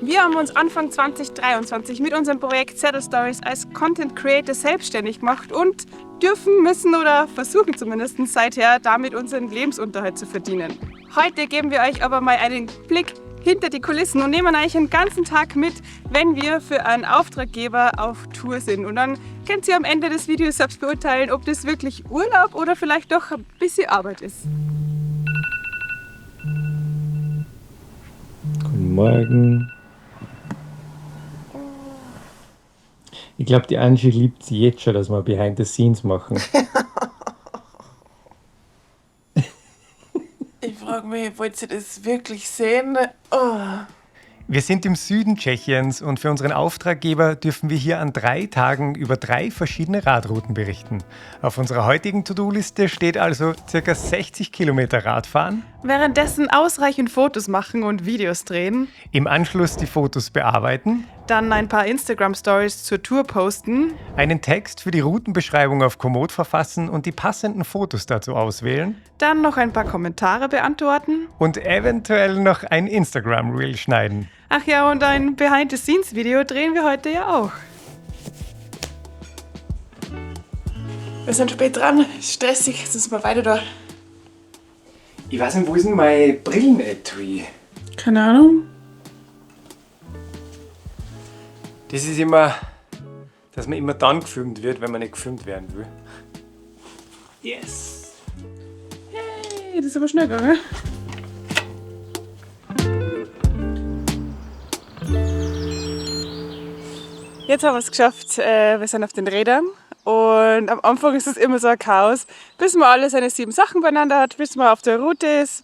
Wir haben uns Anfang 2023 mit unserem Projekt Saddle Stories als Content Creator selbstständig gemacht und dürfen, müssen oder versuchen zumindest seither damit unseren Lebensunterhalt zu verdienen. Heute geben wir euch aber mal einen Blick hinter die Kulissen und nehmen euch einen ganzen Tag mit, wenn wir für einen Auftraggeber auf Tour sind. Und dann könnt ihr am Ende des Videos selbst beurteilen, ob das wirklich Urlaub oder vielleicht doch ein bisschen Arbeit ist. Guten Morgen. Ich glaube, die Angie liebt es jetzt schon, dass wir Behind the Scenes machen. Ich frage mich, wollt ihr das wirklich sehen? Oh. Wir sind im Süden Tschechiens und für unseren Auftraggeber dürfen wir hier an 3 Tagen über 3 verschiedene Radrouten berichten. Auf unserer heutigen To-Do-Liste steht also ca. 60 Kilometer Radfahren. Währenddessen ausreichend Fotos machen und Videos drehen. Im Anschluss die Fotos bearbeiten. Dann ein paar Instagram-Stories zur Tour posten. Einen Text für die Routenbeschreibung auf Komoot verfassen und die passenden Fotos dazu auswählen. Dann noch ein paar Kommentare beantworten. Und eventuell noch ein Instagram-Reel schneiden. Ach ja, und ein Behind-the-Scenes-Video drehen wir heute ja auch. Wir sind spät dran, ist stressig, jetzt sind wir weiter da. Ich weiß nicht, wo ist denn mein Brillenetui? Keine Ahnung. Das ist immer, dass man immer dann gefilmt wird, wenn man nicht gefilmt werden will. Yes! Hey, das ist aber schnell gegangen. Jetzt haben wir es geschafft, wir sind auf den Rädern und am Anfang ist es immer so ein Chaos, bis man alle seine 7 Sachen beieinander hat, bis man auf der Route ist.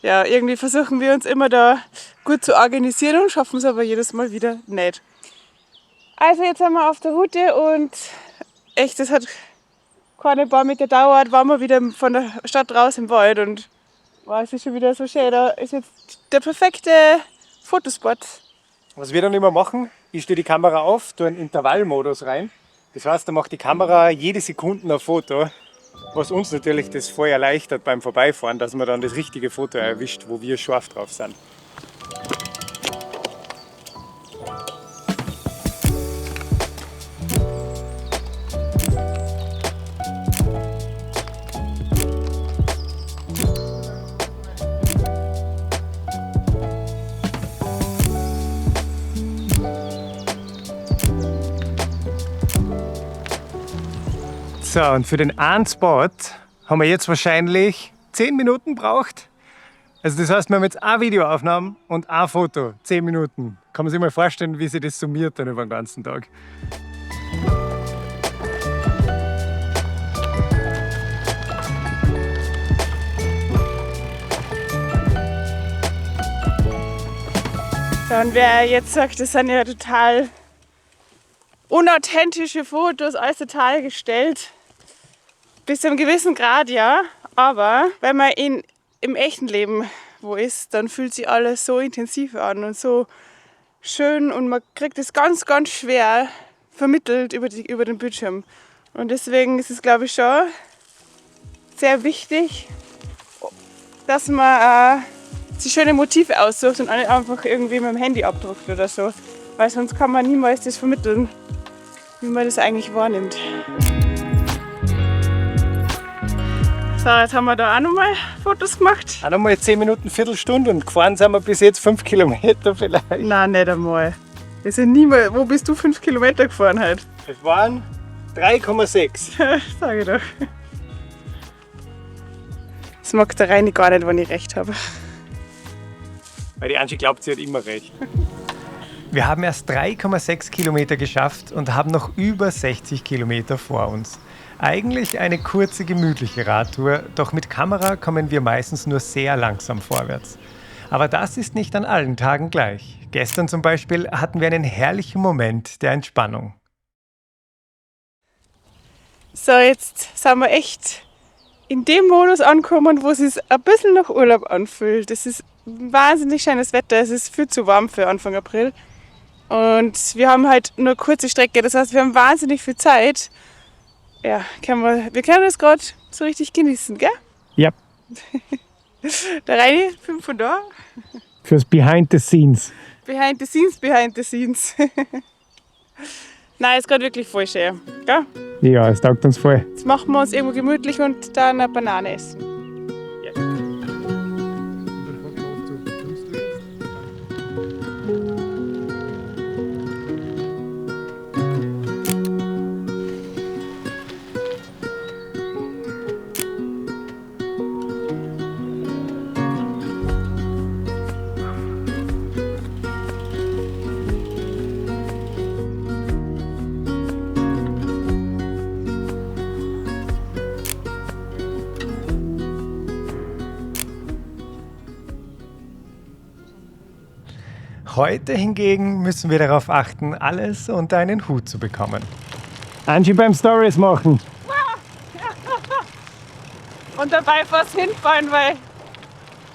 Ja, irgendwie versuchen wir uns immer da gut zu organisieren und schaffen es aber jedes Mal wieder nicht. Also jetzt sind wir auf der Route und echt, das hat keine paar Meter gedauert, waren wir wieder von der Stadt raus im Wald und wow, es ist schon wieder so schön, da ist jetzt der perfekte Fotospot. Was wir dann immer machen, ich stelle die Kamera auf, tue einen Intervallmodus rein. Das heißt, da macht die Kamera jede Sekunde ein Foto, was uns natürlich das voll erleichtert beim Vorbeifahren, dass man dann das richtige Foto erwischt, wo wir scharf drauf sind. So, und für den einen Spot haben wir jetzt wahrscheinlich 10 Minuten braucht. Also das heißt, wir haben jetzt eine Videoaufnahme und ein Foto, 10 Minuten. Kann man sich mal vorstellen, wie sich das summiert dann über den ganzen Tag. So, und wer jetzt sagt, das sind ja total unauthentische Fotos, alles total gestellt, bis zu einem gewissen Grad, ja. Aber wenn man im echten Leben wo ist, dann fühlt sich alles so intensiv an und so schön und man kriegt es ganz, ganz schwer vermittelt über den Bildschirm. Und deswegen ist es, glaube ich, schon sehr wichtig, dass man sich schöne Motive aussucht und nicht einfach irgendwie mit dem Handy abdruckt oder so. Weil sonst kann man niemals das vermitteln, wie man das eigentlich wahrnimmt. So, jetzt haben wir da auch nochmal Fotos gemacht. Auch nochmal 10 Minuten, Viertelstunde und gefahren sind wir bis jetzt 5 Kilometer vielleicht. Nein, nicht einmal. Wir sind niemals. Wo bist du 5 Kilometer gefahren heute? Es waren 3,6. Sag ich doch. Das mag der Reini gar nicht, wenn ich recht habe. Weil die Angie glaubt, sie hat immer recht. Wir haben erst 3,6 Kilometer geschafft und haben noch über 60 Kilometer vor uns. Eigentlich eine kurze, gemütliche Radtour, doch mit Kamera kommen wir meistens nur sehr langsam vorwärts. Aber das ist nicht an allen Tagen gleich. Gestern zum Beispiel hatten wir einen herrlichen Moment der Entspannung. So, jetzt sind wir echt in dem Modus angekommen, wo es sich ein bisschen nach Urlaub anfühlt. Es ist wahnsinnig schönes Wetter, es ist viel zu warm für Anfang April. Und wir haben halt nur kurze Strecke, das heißt, wir haben wahnsinnig viel Zeit. Ja, wir können das gerade so richtig genießen, gell? Ja. Der Reini, 5 von da. Fürs Behind the Scenes. Behind the scenes, behind the scenes. Nein, ist gerade wirklich voll schön. Gell? Ja, es taugt uns voll. Jetzt machen wir uns irgendwo gemütlich und dann eine Banane essen. Heute hingegen müssen wir darauf achten, alles unter einen Hut zu bekommen. Angie beim Stories machen. Und dabei fast hinfallen, weil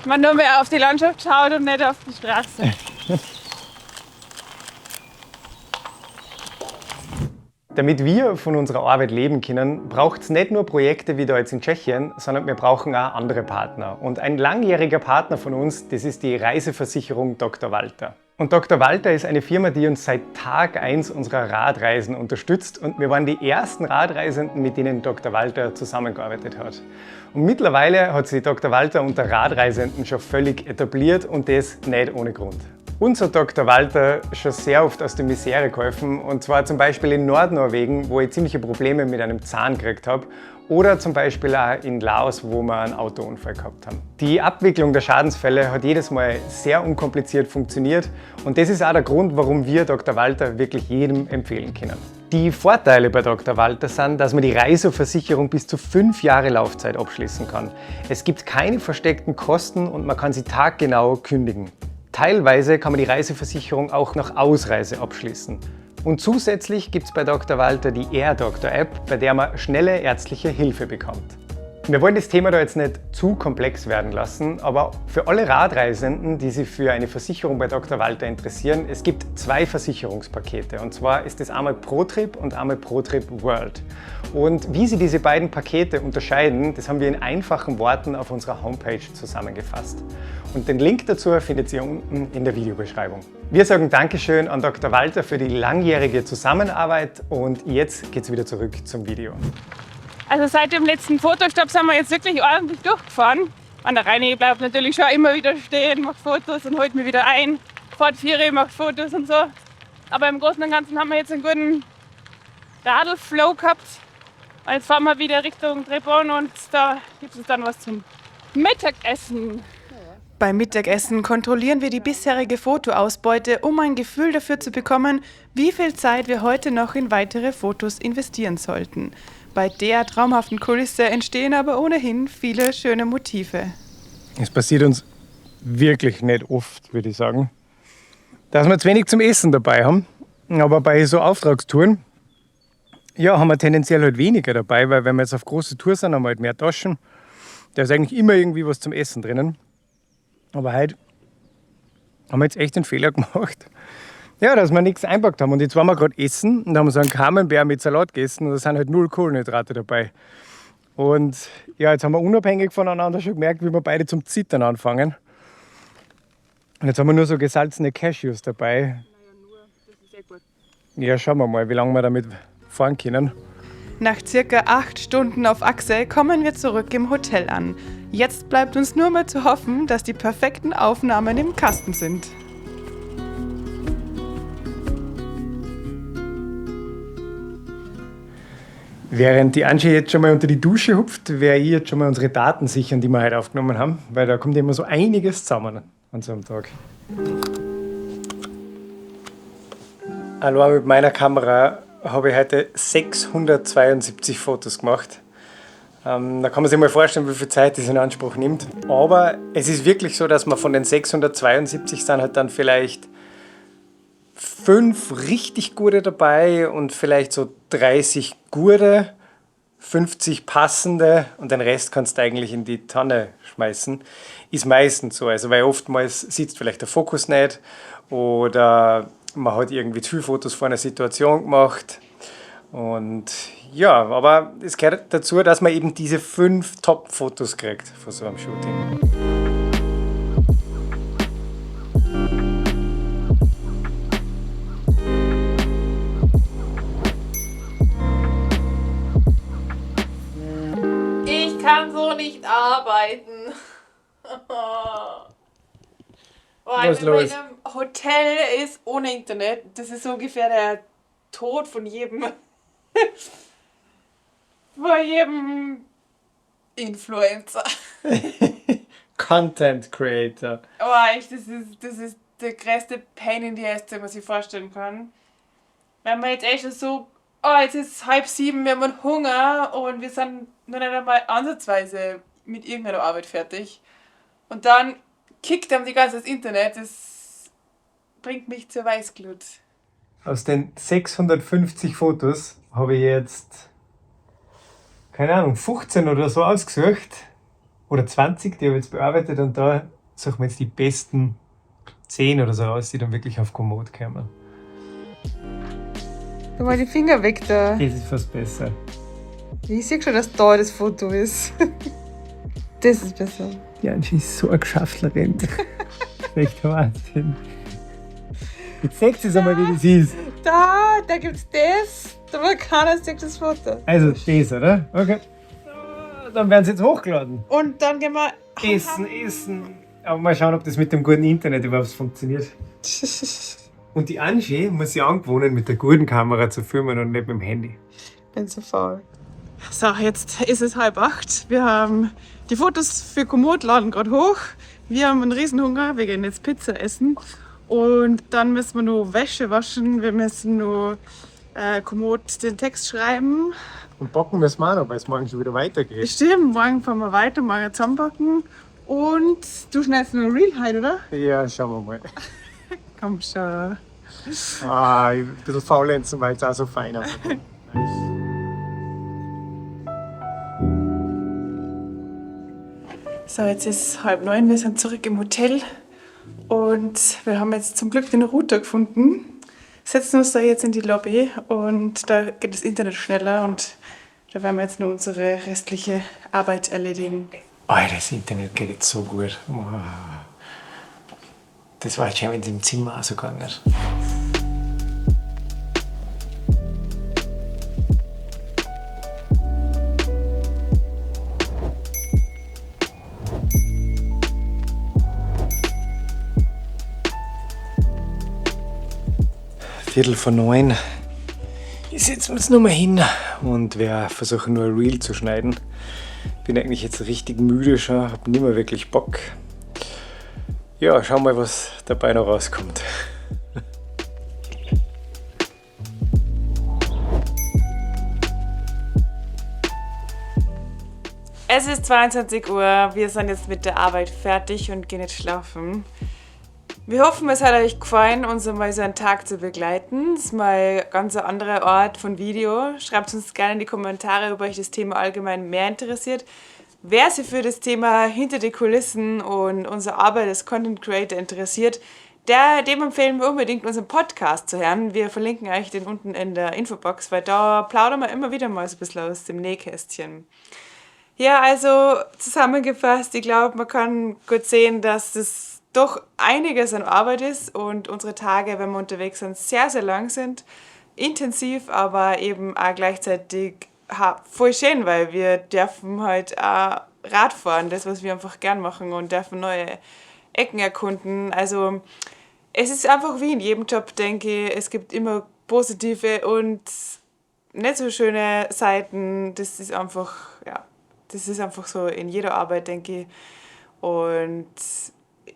man nur mehr auf die Landschaft schaut und nicht auf die Straße. Damit wir von unserer Arbeit leben können, braucht es nicht nur Projekte wie da jetzt in Tschechien, sondern wir brauchen auch andere Partner. Und ein langjähriger Partner von uns, das ist die Reiseversicherung Dr. Walter. Und Dr. Walter ist eine Firma, die uns seit Tag 1 unserer Radreisen unterstützt und wir waren die ersten Radreisenden, mit denen Dr. Walter zusammengearbeitet hat. Und mittlerweile hat sich Dr. Walter unter Radreisenden schon völlig etabliert und das nicht ohne Grund. Uns hat Dr. Walter schon sehr oft aus der Misere geholfen, und zwar zum Beispiel in Nordnorwegen, wo ich ziemliche Probleme mit einem Zahn gekriegt habe, oder zum Beispiel auch in Laos, wo wir einen Autounfall gehabt haben. Die Abwicklung der Schadensfälle hat jedes Mal sehr unkompliziert funktioniert und das ist auch der Grund, warum wir Dr. Walter wirklich jedem empfehlen können. Die Vorteile bei Dr. Walter sind, dass man die Reiseversicherung bis zu 5 Jahre Laufzeit abschließen kann. Es gibt keine versteckten Kosten und man kann sie taggenau kündigen. Teilweise kann man die Reiseversicherung auch nach Ausreise abschließen. Und zusätzlich gibt es bei Dr. Walter die AirDoctor-App, bei der man schnelle ärztliche Hilfe bekommt. Wir wollen das Thema da jetzt nicht zu komplex werden lassen, aber für alle Radreisenden, die sich für eine Versicherung bei Dr. Walter interessieren, es gibt 2 Versicherungspakete. Und zwar ist es einmal ProTrip und einmal ProTrip World. Und wie sie diese beiden Pakete unterscheiden, das haben wir in einfachen Worten auf unserer Homepage zusammengefasst. Und den Link dazu findet ihr unten in der Videobeschreibung. Wir sagen Dankeschön an Dr. Walter für die langjährige Zusammenarbeit und jetzt geht's wieder zurück zum Video. Also seit dem letzten Fotostopp sind wir jetzt wirklich ordentlich durchgefahren. An der Reine bleibt natürlich schon immer wieder stehen, macht Fotos und holt mich wieder ein. Fahrt 4, macht Fotos und so. Aber im Großen und Ganzen haben wir jetzt einen guten Radl-Flow gehabt. Und jetzt fahren wir wieder Richtung Trebon und da gibt es dann was zum Mittagessen. Beim Mittagessen kontrollieren wir die bisherige Fotoausbeute, um ein Gefühl dafür zu bekommen, wie viel Zeit wir heute noch in weitere Fotos investieren sollten. Bei der traumhaften Kulisse entstehen aber ohnehin viele schöne Motive. Es passiert uns wirklich nicht oft, würde ich sagen, dass wir zu wenig zum Essen dabei haben. Aber bei so Auftragstouren haben wir tendenziell halt weniger dabei, weil wenn wir jetzt auf große Tour sind, haben wir halt mehr Taschen. Da ist eigentlich immer irgendwie was zum Essen drinnen. Aber heute haben wir jetzt echt den Fehler gemacht, dass wir nichts einpackt haben. Und jetzt waren wir gerade essen und haben so einen Camembert mit Salat gegessen und da sind halt 0 Kohlenhydrate dabei. Und jetzt haben wir unabhängig voneinander schon gemerkt, wie wir beide zum Zittern anfangen. Und jetzt haben wir nur so gesalzene Cashews dabei. Naja, nur, das ist sehr gut. Ja, schauen wir mal, wie lange wir damit fahren können. Nach circa 8 Stunden auf Achse kommen wir zurück im Hotel an. Jetzt bleibt uns nur mehr zu hoffen, dass die perfekten Aufnahmen im Kasten sind. Während die Angie jetzt schon mal unter die Dusche hupft, werde ich jetzt schon mal unsere Daten sichern, die wir heute aufgenommen haben, weil da kommt immer so einiges zusammen an so einem Tag. Allein mit meiner Kamera habe ich heute 672 Fotos gemacht. Da kann man sich mal vorstellen, wie viel Zeit das in Anspruch nimmt. Aber es ist wirklich so, dass man von den 672 sind halt dann vielleicht 5 richtig gute dabei und vielleicht so 30 gute, 50 passende und den Rest kannst du eigentlich in die Tonne schmeißen. Ist meistens so, also weil oftmals sitzt vielleicht der Fokus nicht oder man hat irgendwie zu viele Fotos vor einer Situation gemacht. Und aber es gehört dazu, dass man eben diese 5 Top-Fotos kriegt von so einem Shooting. arbeiten. Was ist in los? meinem Hotel ist ohne Internet. Das ist so ungefähr der Tod von jedem. von jedem Influencer. Content Creator. Aber echt, das ist der größte Pain in the ass, den man sich vorstellen kann. Wenn man jetzt echt so, jetzt ist 6:30, wir haben Hunger und wir sind noch nicht einmal ansatzweise mit irgendeiner Arbeit fertig. Und dann kickt einem die ganze das Internet, das bringt mich zur Weißglut. Aus den 650 Fotos habe ich jetzt, keine Ahnung, 15 oder so ausgesucht. Oder 20, die habe ich jetzt bearbeitet und da suchen wir jetzt die besten 10 oder so aus, die dann wirklich auf Komoot kommen. Tu mal die Finger weg da. Das ist fast besser. Ich sehe schon, dass da das Foto ist. Das ist besser. Die Angie ist so eine Geschäftlerin. Das ist echt Wahnsinn. Jetzt seht ihr einmal, wie das ist. Da gibt's das. Da war keiner sieht das Foto. Also das, oder? Okay. Dann werden sie jetzt hochgeladen. Und dann gehen wir Essen. Aber mal schauen, ob das mit dem guten Internet überhaupt funktioniert. Und die Angie muss sich angewöhnen, mit der guten Kamera zu filmen und nicht mit dem Handy. Bin so faul. So, jetzt ist es 7:30. Wir haben die Fotos für Komoot laden gerade hoch. Wir haben einen Riesenhunger. Wir gehen jetzt Pizza essen. Und dann müssen wir noch Wäsche waschen. Wir müssen noch Komoot den Text schreiben. Und backen müssen wir auch noch, weil es morgen schon wieder weitergeht. Stimmt, morgen fahren wir weiter, morgen zusammenpacken. Und du schneidest noch ein Reel heute, oder? Ja, schauen wir mal. Komm schon. Ein bisschen faulenzen, weil es auch so fein ist. So, jetzt ist es 8:30, wir sind zurück im Hotel und wir haben jetzt zum Glück den Router gefunden. Setzen uns da jetzt in die Lobby und da geht das Internet schneller und da werden wir jetzt nur unsere restliche Arbeit erledigen. Oh, das Internet geht jetzt so gut. Oh. Das war jetzt schon in dem Zimmer auch so gegangen. Viertel vor 9. Ich setze uns nur mal hin und wir versuchen nur ein Reel zu schneiden. Bin eigentlich jetzt richtig müde schon, habe nicht mehr wirklich Bock. Ja, schauen wir mal, was dabei noch rauskommt. Es ist 22 Uhr, wir sind jetzt mit der Arbeit fertig und gehen jetzt schlafen. Wir hoffen, es hat euch gefallen, uns einmal so einen Tag zu begleiten. Das ist mal ein ganz anderer Art von Video. Schreibt uns gerne in die Kommentare, ob euch das Thema allgemein mehr interessiert. Wer sich für das Thema hinter die Kulissen und unsere Arbeit als Content Creator interessiert, dem empfehlen wir unbedingt, unseren Podcast zu hören. Wir verlinken euch den unten in der Infobox, weil da plaudern wir immer wieder mal so ein bisschen aus dem Nähkästchen. Ja, also zusammengefasst, ich glaube, man kann gut sehen, dass das doch einiges an Arbeit ist und unsere Tage, wenn wir unterwegs sind, sehr, sehr lang sind. Intensiv, aber eben auch gleichzeitig voll schön, weil wir dürfen halt auch Rad fahren, das, was wir einfach gern machen und dürfen neue Ecken erkunden. Also es ist einfach wie in jedem Job, denke ich, es gibt immer positive und nicht so schöne Seiten. Das ist einfach so in jeder Arbeit, denke ich. Und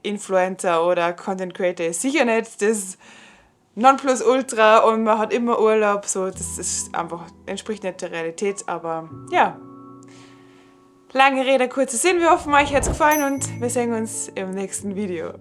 Influencer oder Content Creator ist sicher nicht das Nonplusultra und man hat immer Urlaub, so, das ist einfach, entspricht nicht der Realität, aber ja. Lange Rede, kurzer Sinn, wir hoffen, euch hat es gefallen und wir sehen uns im nächsten Video.